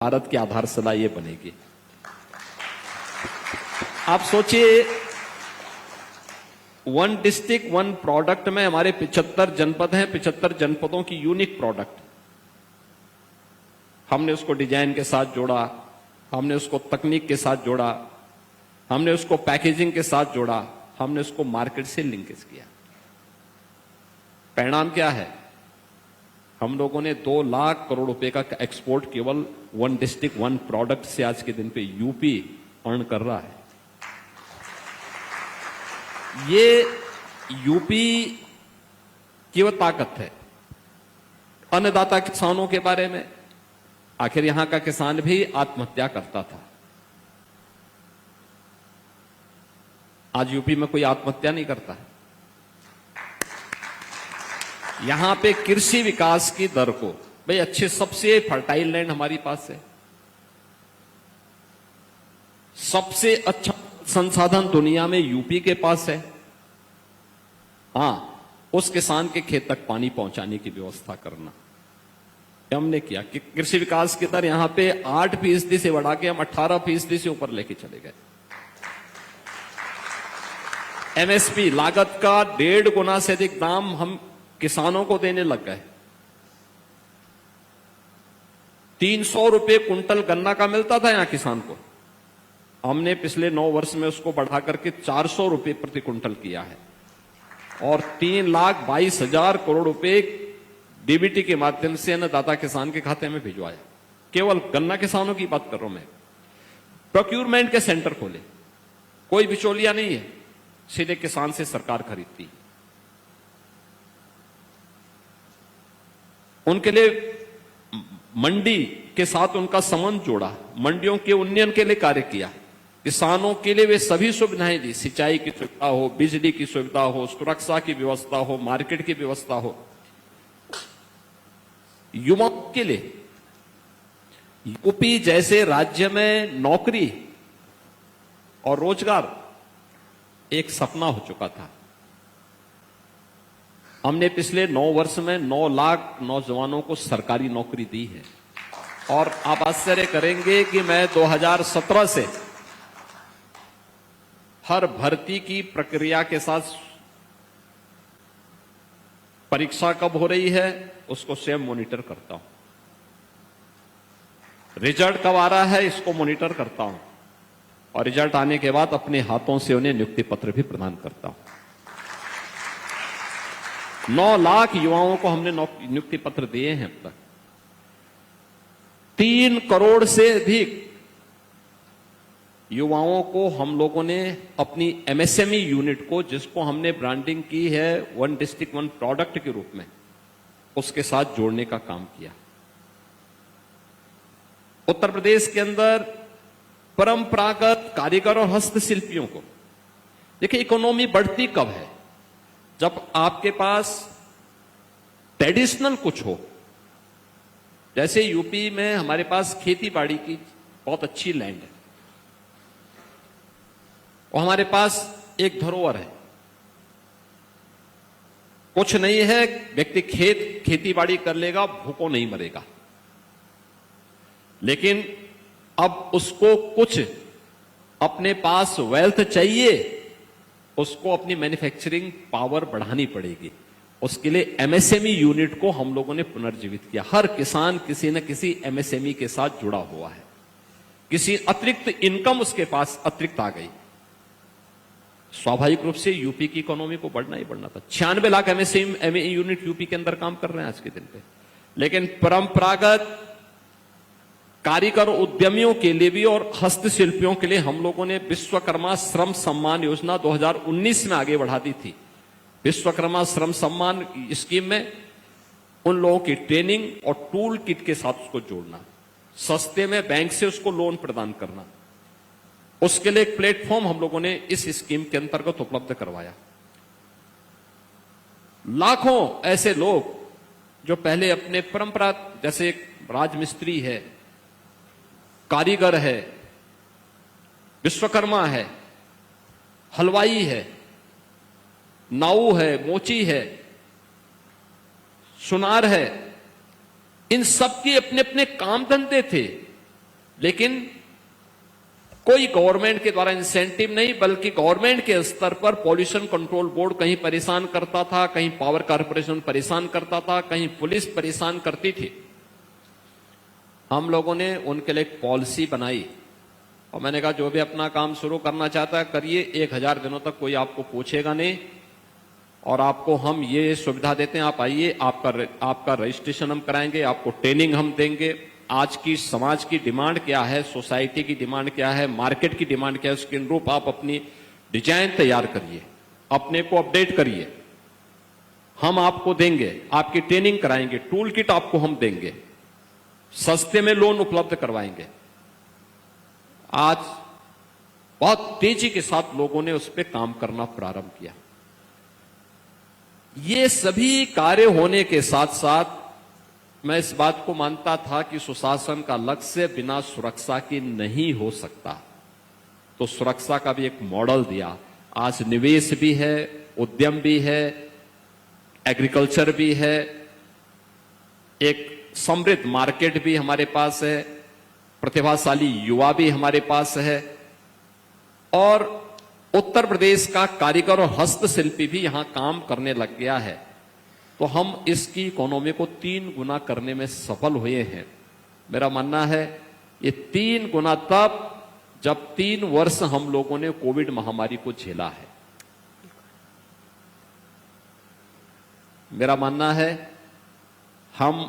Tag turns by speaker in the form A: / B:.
A: भारत की आधारशिला ये बनेगी। आप सोचिए, वन डिस्ट्रिक्ट वन प्रोडक्ट में हमारे 75 जनपद हैं, 75 जनपदों की यूनिक प्रोडक्ट। हमने उसको डिजाइन के साथ जोड़ा, हमने उसको तकनीक के साथ जोड़ा, हमने उसको पैकेजिंग के साथ जोड़ा, हमने उसको मार्केट से लिंकेज किया। परिणाम क्या है? हम लोगों ने 2 लाख करोड़ रुपए का एक्सपोर्ट केवल वन डिस्ट्रिक्ट वन प्रोडक्ट से आज के दिन पे यूपी अर्न कर रहा है। ये यूपी की वो ताकत है। अन्नदाता किसानों के बारे में, आखिर यहां का किसान भी आत्महत्या करता था। आज यूपी में कोई आत्महत्या नहीं करता है। यहां पे कृषि विकास की दर को, भाई अच्छे सबसे फर्टाइल लैंड हमारी पास है, सबसे अच्छा संसाधन दुनिया में यूपी के पास है। हां, उस किसान के खेत तक पानी पहुंचाने की व्यवस्था करना हमने किया कि कृषि विकास की दर यहां पे 8% से बढ़ा के हम 18% से ऊपर लेके चले गए। एमएसपी लागत का 1.5 गुना से अधिक दाम हम किसानों को देने लग गए। 300 रुपए कुंटल गन्ना का मिलता था यहां किसान को, हमने पिछले 9 वर्ष में उसको बढ़ा करके 400 रुपए प्रति कुंटल किया है और 3,22,000 करोड़ रुपए डीबीटी के माध्यम से अन्नदाता किसान के खाते में भिजवाया। केवल गन्ना किसानों की बात कर रहा हूं मैं। प्रोक्यूरमेंट के सेंटर खोले, कोई बिचौलिया नहीं है, सीधे किसान से सरकार खरीदती है। उनके लिए मंडी के साथ उनका संबंध जोड़ा, मंडियों के उन्नयन के लिए कार्य किया, किसानों के लिए वे सभी सुविधाएं दी, सिंचाई की सुविधा हो, बिजली की सुविधा हो, सुरक्षा की व्यवस्था हो, मार्केट की व्यवस्था हो। युवाओं के लिए यूपी जैसे राज्य में नौकरी और रोजगार एक सपना हो चुका था। हमने पिछले 9 वर्ष में 9 लाख नौजवानों को सरकारी नौकरी दी है और आप आश्चर्य करेंगे कि मैं 2017 से हर भर्ती की प्रक्रिया के साथ परीक्षा कब हो रही है उसको स्वयं मॉनिटर करता हूं, रिजल्ट कब आ रहा है इसको मॉनिटर करता हूं और रिजल्ट आने के बाद अपने हाथों से उन्हें नियुक्ति पत्र भी प्रदान करता हूं। 9 लाख युवाओं को हमने नियुक्ति पत्र दिए हैं अब तक। 3 करोड़ से अधिक युवाओं को हम लोगों ने अपनी एमएसएमई यूनिट को, जिसको हमने ब्रांडिंग की है वन डिस्ट्रिक्ट वन प्रोडक्ट के रूप में, उसके साथ जोड़ने का काम किया। उत्तर प्रदेश के अंदर परंपरागत कारीगर और हस्तशिल्पियों को, देखिए इकोनॉमी बढ़ती कब है? जब आपके पास ट्रेडिशनल कुछ हो। जैसे यूपी में हमारे पास खेती बाड़ी की बहुत अच्छी लैंड है और हमारे पास एक धरोहर है। कुछ नहीं है, व्यक्ति खेती बाड़ी कर लेगा, भूखों नहीं मरेगा। लेकिन अब उसको कुछ अपने पास वेल्थ चाहिए, उसको अपनी मैन्युफैक्चरिंग पावर बढ़ानी पड़ेगी। उसके लिए एमएसएमई यूनिट को हम लोगों ने पुनर्जीवित किया। हर किसान किसी न किसी एमएसएमई के साथ जुड़ा हुआ है, किसी अतिरिक्त इनकम उसके पास अतिरिक्त आ गई। स्वाभाविक रूप से यूपी की इकोनॉमी को बढ़ना ही बढ़ना था। 96 लाख एमएसएमई यूनिट यूपी के अंदर काम कर रहे हैं आज के दिन पे। लेकिन परंपरागत कारीगर उद्यमियों के लिए भी और हस्तशिल्पियों के लिए हम लोगों ने विश्वकर्मा श्रम सम्मान योजना 2019 में आगे बढ़ा दी थी। विश्वकर्मा श्रम सम्मान स्कीम में उन लोगों की ट्रेनिंग और टूल किट के साथ उसको जोड़ना, सस्ते में बैंक से उसको लोन प्रदान करना, उसके लिए एक प्लेटफॉर्म हम लोगों ने इस स्कीम के अंतर्गत उपलब्ध करवाया। लाखों ऐसे लोग जो पहले अपने परंपरा, जैसे राजमिस्त्री है, कारीगर है, विश्वकर्मा है, हलवाई है, नाऊ है, मोची है, सुनार है, इन सब के अपने अपने काम धंधे थे। लेकिन कोई गवर्नमेंट के द्वारा इंसेंटिव नहीं, बल्कि गवर्नमेंट के स्तर पर पॉल्यूशन कंट्रोल बोर्ड कहीं परेशान करता था, कहीं पावर कॉर्पोरेशन परेशान करता था, कहीं पुलिस परेशान करती थी। हम लोगों ने उनके लिए एक पॉलिसी बनाई और मैंने कहा जो भी अपना काम शुरू करना चाहता है करिए, 1000 दिनों तक कोई आपको पूछेगा नहीं और आपको हम ये सुविधा देते हैं, आप आइए, आपका रजिस्ट्रेशन हम कराएंगे, आपको ट्रेनिंग हम देंगे। आज की समाज की डिमांड क्या है, सोसाइटी की डिमांड क्या है, मार्केट की डिमांड क्या है, उसके अनुरूप आप अपनी डिजाइन तैयार करिए, अपने को अपडेट करिए, हम आपको देंगे, आपकी ट्रेनिंग कराएंगे, टूल किट आपको हम देंगे, सस्ते में लोन उपलब्ध करवाएंगे। आज बहुत तेजी के साथ लोगों ने उस पर काम करना प्रारंभ किया। ये सभी कार्य होने के साथ साथ मैं इस बात को मानता था कि सुशासन का लक्ष्य बिना सुरक्षा के नहीं हो सकता, तो सुरक्षा का भी एक मॉडल दिया। आज निवेश भी है, उद्यम भी है, एग्रीकल्चर भी है, एक समृद्ध मार्केट भी हमारे पास है, प्रतिभाशाली युवा भी हमारे पास है और उत्तर प्रदेश का कारीगर और हस्तशिल्पी भी यहां काम करने लग गया है। तो हम इसकी इकोनॉमी को 3 गुना करने में सफल हुए हैं। मेरा मानना है ये 3 गुना तब जब 3 वर्ष हम लोगों ने कोविड महामारी को झेला है। मेरा मानना है हम